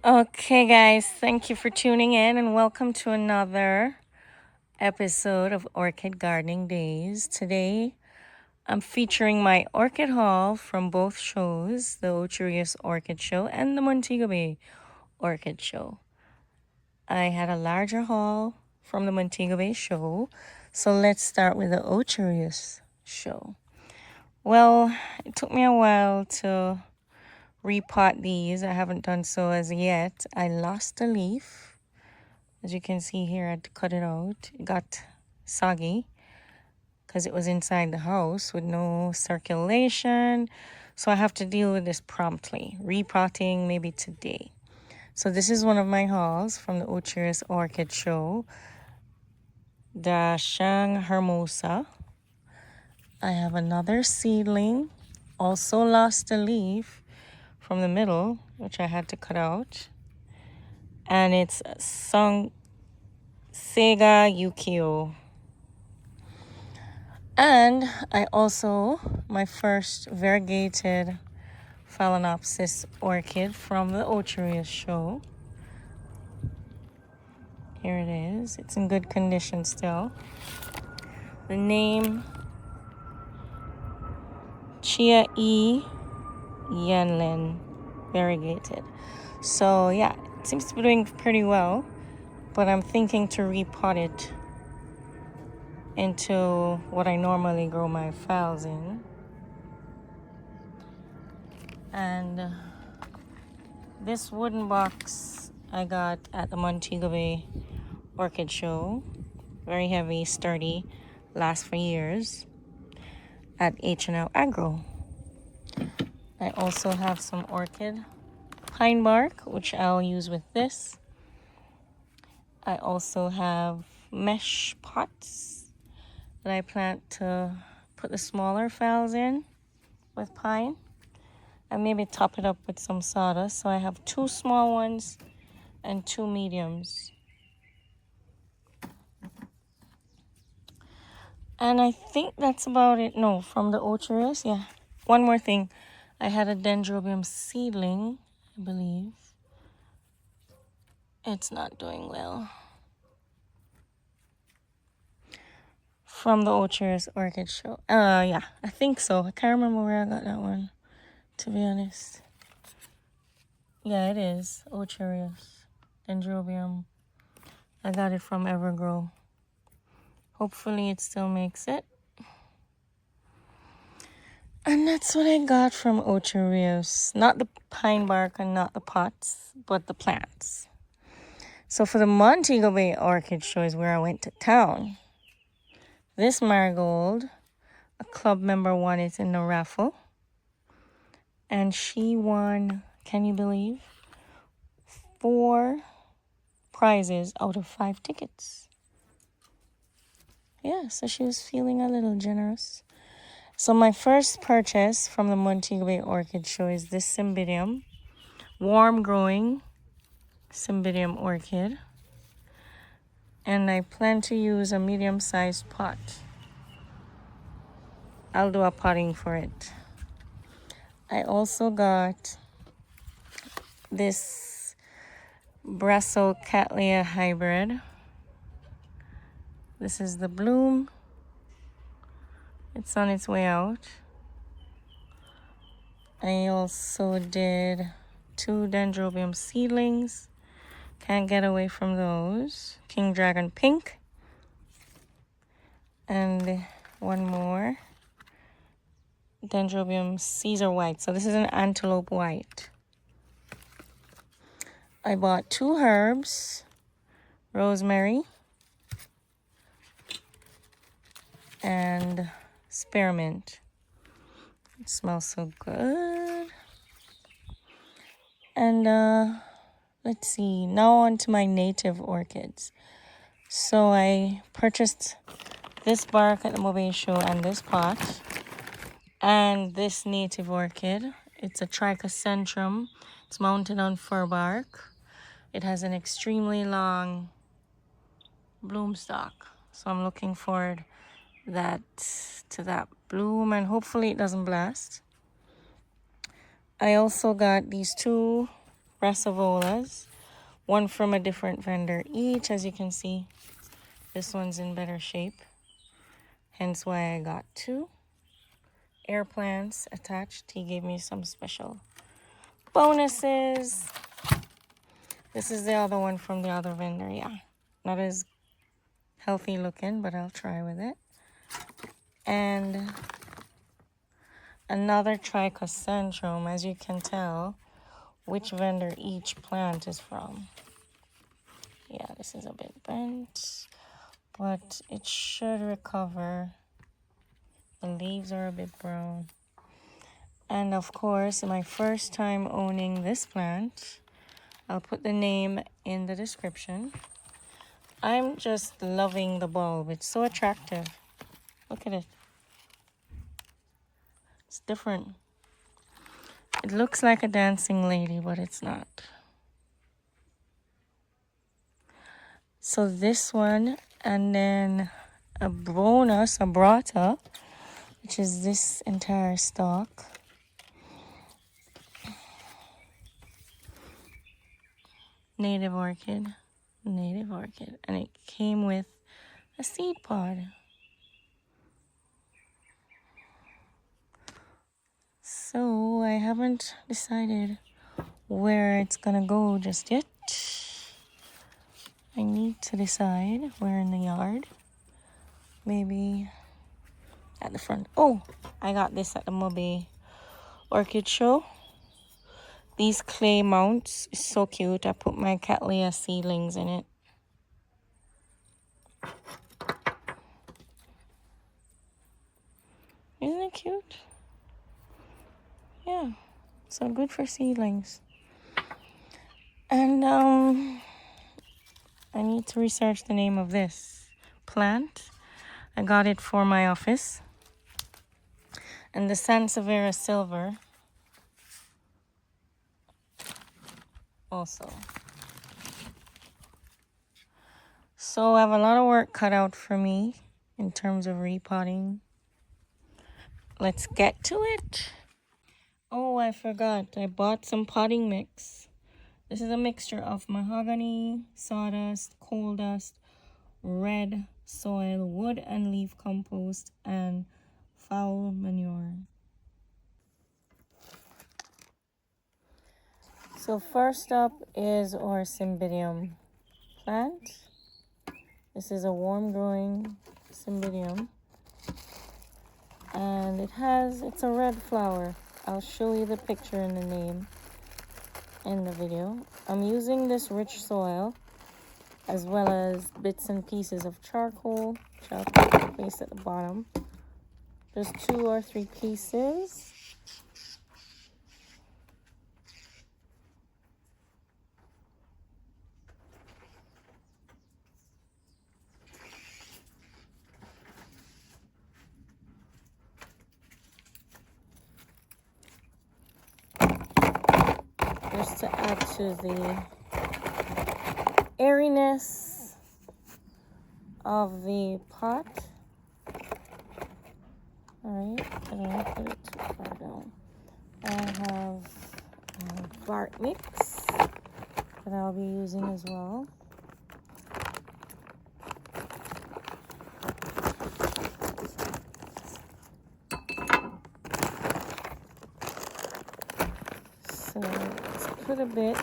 Okay, guys, thank you for tuning in and welcome to another episode of Orchid Gardening Days. Today, I'm featuring my orchid haul from both shows, the Ocherius Orchid Show and the Montego Bay Orchid Show. I had a larger haul from the Montego Bay show, so let's start with the Ocherius show. Well, it took me a while to repot these. I haven't done so as yet. I lost a leaf. As you can see here, I had to cut it out. It got soggy because it was inside the house with no circulation. So I have to deal with this promptly. Repotting maybe today. So this is one of my hauls from the Ocherius Orchid Show. The Shang Hermosa. I have another seedling. Also lost a leaf from the middle, which I had to cut out. And it's Sega Yukio. And I also, my first variegated Phalaenopsis orchid from the Ocherius show. Here it is. It's in good condition still. The name, Chia E. Yanlin, variegated. So yeah, it seems to be doing pretty well, but I'm thinking to repot it into what I normally grow my phals in. And this wooden box I got at the Montego Bay Orchid Show. Very heavy, sturdy, lasts for years at H&L Agro. I also have some orchid pine bark, which I'll use with this. I also have mesh pots that I plan to put the smaller phals in with pine. And maybe top it up with some sawdust. So I have 2 small ones and 2 mediums. And I think that's about it. No, from the Ocherius, yeah. One more thing. I had a dendrobium seedling, I believe. It's not doing well. From the Ocherius Orchid Show. Yeah, I think so. I can't remember where I got that one, to be honest. Yeah, it is Ocherius Dendrobium. I got it from Evergrow. Hopefully it still makes it. And that's what I got from Ocherius. Not the pine bark and not the pots, but the plants. So for the Montego Bay Orchid Show is where I went to town. This marigold, a club member won it in the raffle. And she won, can you believe, 4 prizes out of 5 tickets. Yeah, so she was feeling a little generous. So my first purchase from the Montego Bay Orchid Show is this Cymbidium, warm growing Cymbidium Orchid. And I plan to use a medium-sized pot. I'll do a potting for it. I also got this Brassocatlia hybrid. This is the bloom. It's on its way out. I also did 2 dendrobium seedlings. Can't get away from those. King Dragon Pink. And one more. Dendrobium Caesar White. So this is an antelope white. I bought 2 herbs. Rosemary. And spearmint. It smells so good. And let's see. Now on to my native orchids. So I purchased this bark at the Mobe Show and this pot. And this native orchid. It's a Trichocentrum. It's mounted on fir bark. It has an extremely long bloom stalk. So I'm looking forward to that bloom, and hopefully it doesn't blast. I also got these 2 brassavolas, one from a different vendor each. As you can see, this one's in better shape, hence why I got 2 air plants attached. He gave me some special bonuses. This is the other one from the other vendor. Yeah, not as healthy looking, but I'll try with it. And another trichosandrum. As you can tell which vendor each plant is from. Yeah, this is a bit bent, but it should recover. The leaves are a bit brown. And of course, my first time owning this plant, I'll put the name in the description. I'm just loving the bulb. It's so attractive. Look at it. It's different. It looks like a dancing lady, but it's not. So this one, and then a bonus, a brata, which is this entire stalk. Native orchid, and it came with a seed pod. So I haven't decided where it's gonna go just yet. I need to decide where in the yard. Maybe at the front. Oh, I got this at the Montego Bay Orchid Show. These clay mounts is so cute. I put my Cattleya seedlings in it. Isn't it cute? Yeah, so good for seedlings. And I need to research the name of this plant. I got it for my office. And the Sansevieria silver also. So I have a lot of work cut out for me in terms of repotting. Let's get to it. Oh, I forgot. I bought some potting mix. This is a mixture of mahogany, sawdust, coal dust, red soil, wood and leaf compost, and foul manure. So first up is our Cymbidium plant. This is a warm growing Cymbidium. And it's a red flower. I'll show you the picture and the name in the video. I'm using this rich soil as well as bits and pieces of charcoal, which I'll place at the bottom. Just 2 or 3 pieces. Just to add to the airiness of the pot. Alright, I don't want to put it too far down. I have bark mix that I'll be using as well. So let's put a bit.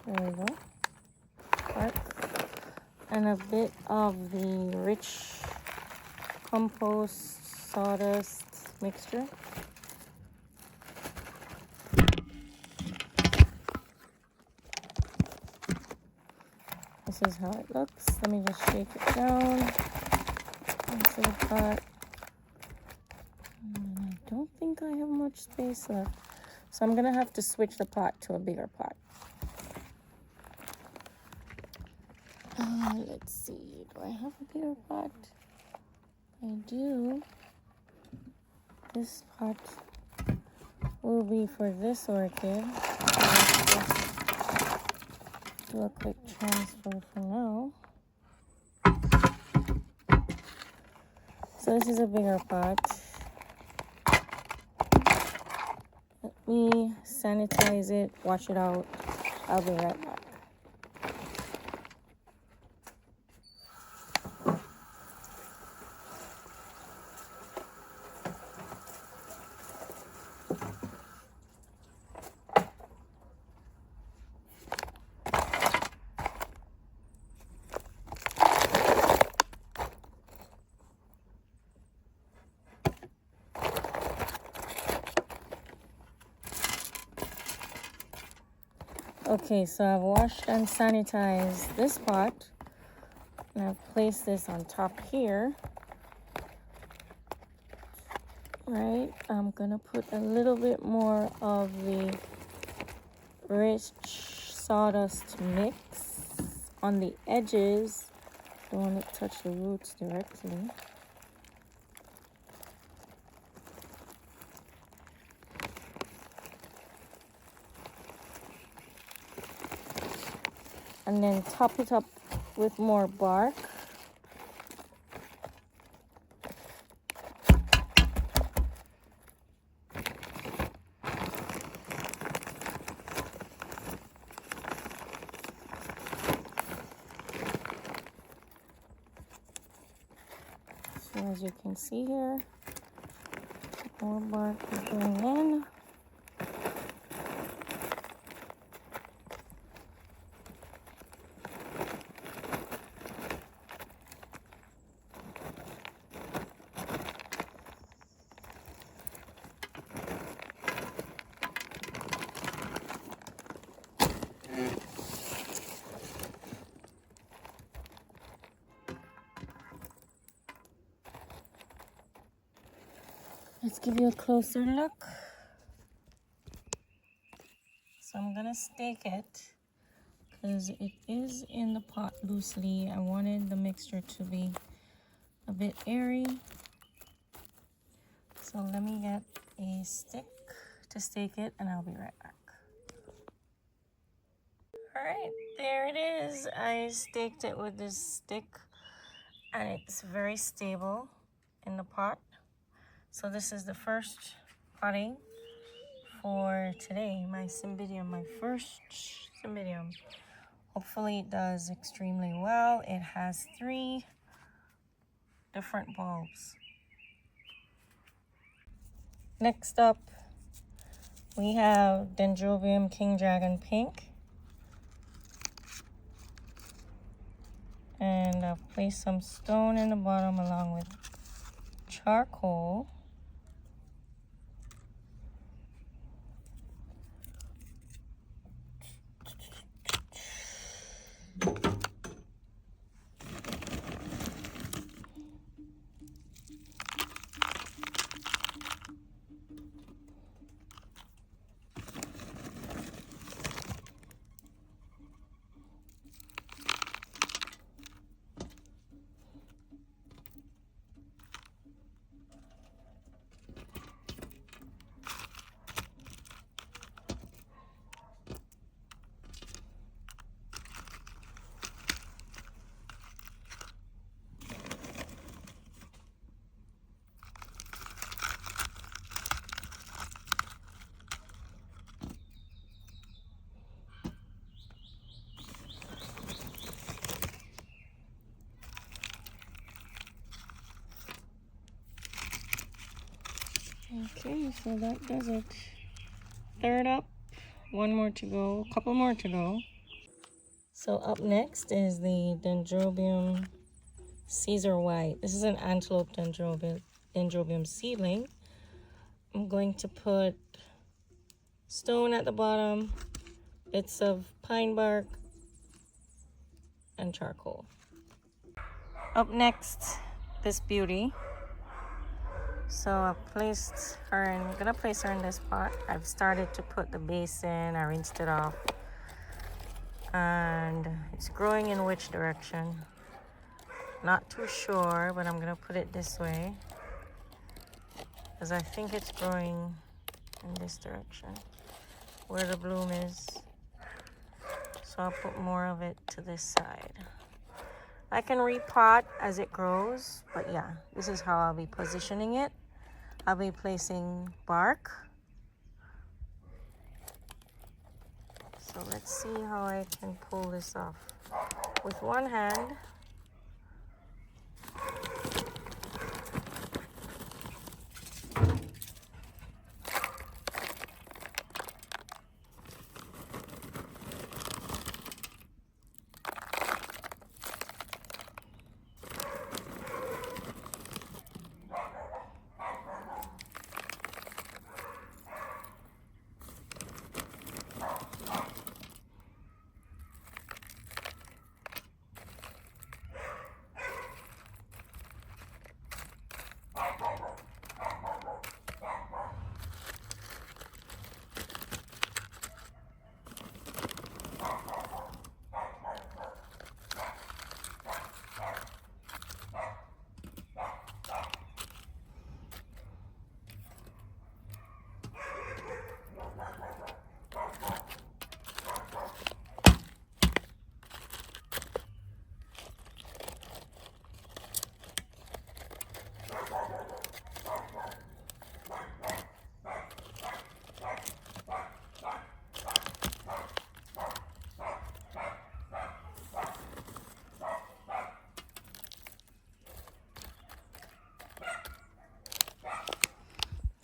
There we go. Bark. And a bit of the rich compost sawdust mixture. This is how it looks. Let me just shake it down into the pot. And I don't think I have much space left, so I'm gonna have to switch the pot to a bigger pot. Let's see, do I have a bigger pot? I do. This pot will be for this orchid. Let's just do a quick transfer for now. So this is a bigger pot. Let me sanitize it, wash it out. I'll be right back. Okay, so I've washed and sanitized this pot, and I've placed this on top here. Right, I'm gonna put a little bit more of the rich sawdust mix on the edges. Don't want to touch the roots directly. And then top it up with more bark. So as you can see here, more bark is going in. Let's give you a closer look. So I'm gonna stake it because it is in the pot loosely. I wanted the mixture to be a bit airy. So let me get a stick to stake it and I'll be right back. All right, there it is. I staked it with this stick and it's very stable in the pot. So this is the first potting for today, my Cymbidium, my first Cymbidium. Hopefully it does extremely well. It has 3 different bulbs. Next up, we have Dendrobium King Dragon Pink. And I've placed some stone in the bottom along with charcoal. Okay, so that does it. Third up, 1 more to go, a couple more to go. So up next is the Dendrobium Caesar White. This is an antelope dendrobium seedling. I'm going to put stone at the bottom, bits of pine bark, and charcoal. Up next, this beauty. So I've placed her in, I'm gonna place her in this pot. I've started to put the base in, I rinsed it off. And it's growing in which direction? Not too sure, but I'm gonna put it this way because I think it's growing in this direction where the bloom is. So I'll put more of it to this side. I can repot as it grows, but yeah, this is how I'll be positioning it. I'll be placing bark. So let's see how I can pull this off. With one hand,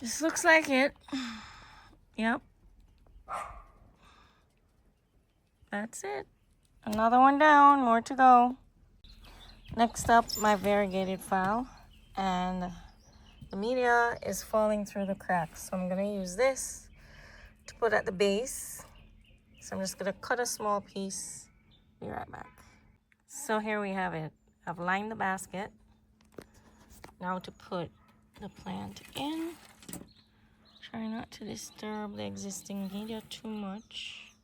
this looks like it. Yep. That's it. Another one down, more to go. Next up, my variegated file. And the media is falling through the cracks. So I'm gonna use this to put at the base. So I'm just gonna cut a small piece. Be right back. So here we have it. I've lined the basket. Now to put the plant in. Try not to disturb the existing media too much.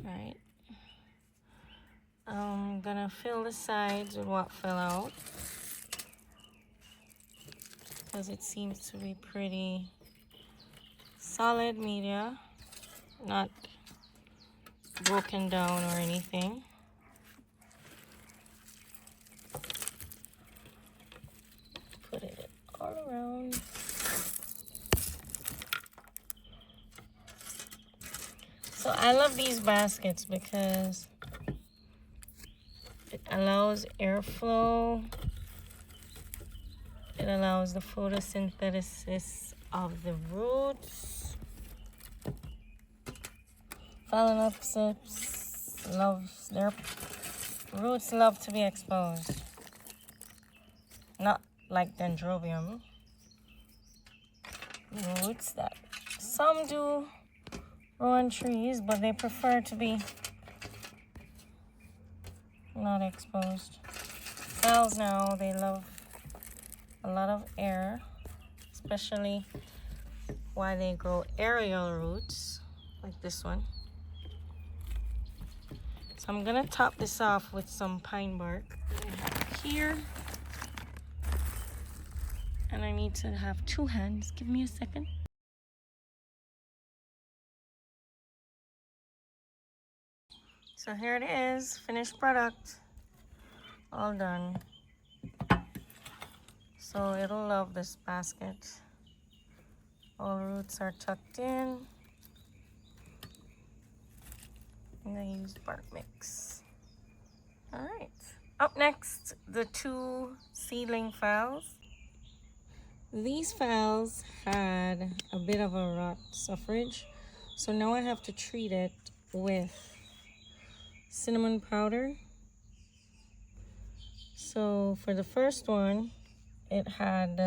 Right. I'm gonna fill the sides with what fell out, because it seems to be pretty solid media, not broken down or anything. Put it all around. So I love these baskets because it allows airflow. It allows the photosynthesis of the roots. Phalaenopsis loves, their roots love to be exposed. Not like dendrobium roots that some do grow on trees, but they prefer to be not exposed. Phals now, they love a lot of air, especially why they grow aerial roots like this one. So I'm gonna top this off with some pine bark here. And I need to have two hands. Give me a second. So here it is, finished product, all done. So it'll love this basket. All roots are tucked in. And I used bark mix. All right. Up next, the two seedling phals. These phals had a bit of a rot suffrage, so now I have to treat it with cinnamon powder. So for the first one, it had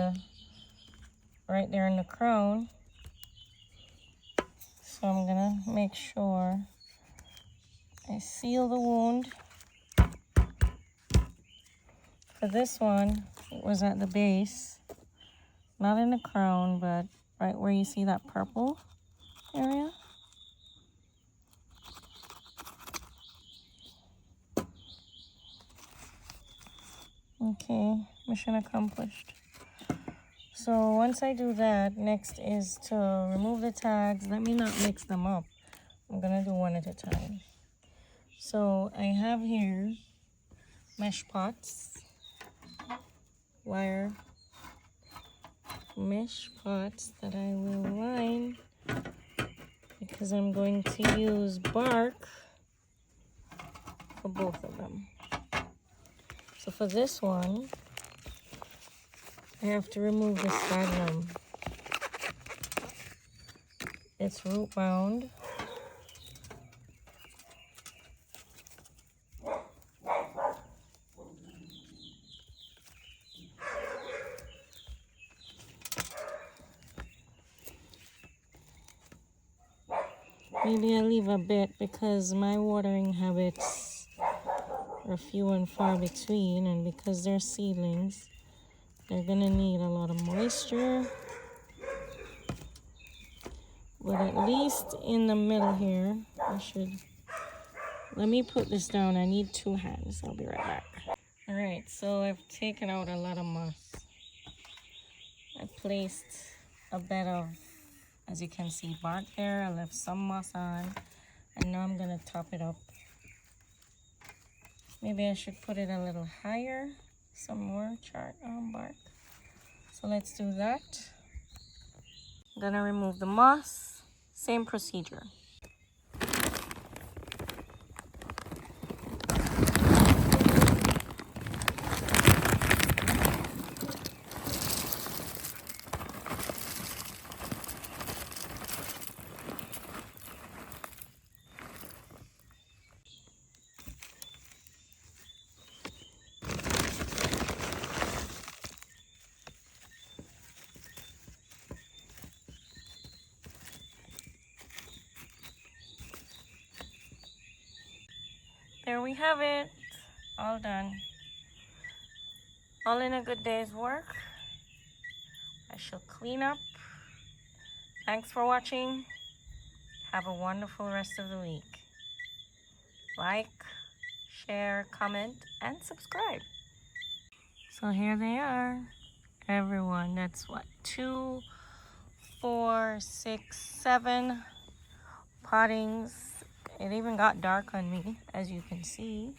right there in the crown. So I'm gonna make sure I seal the wound. For this one, it was at the base, not in the crown, but right where you see that purple area. Okay, mission accomplished. So once I do that, next is to remove the tags. Let me not mix them up. I'm gonna do one at a time. So I have here mesh pots, wire mesh pots that I will line because I'm going to use bark for both of them. So for this one, I have to remove the sphagnum. It's root bound. Maybe I leave a bit because my watering habits are few and far between, and because they're seedlings, they're gonna need a lot of moisture. But at least in the middle here, let me put this down. I need 2 hands. I'll be right back. All right, so I've taken out a lot of moss. I placed a bed of, as you can see, bark there. I left some moss on, and now I'm gonna top it up. Maybe I should put it a little higher, some more bark. So let's do that. I'm gonna remove the moss, same procedure. There we have it, all done. All in a good day's work. I shall clean up. Thanks for watching. Have a wonderful rest of the week. Like, share, comment, and subscribe. So here they are, everyone. That's what, 2, 4, 6, 7 pottings. It even got dark on me, as you can see.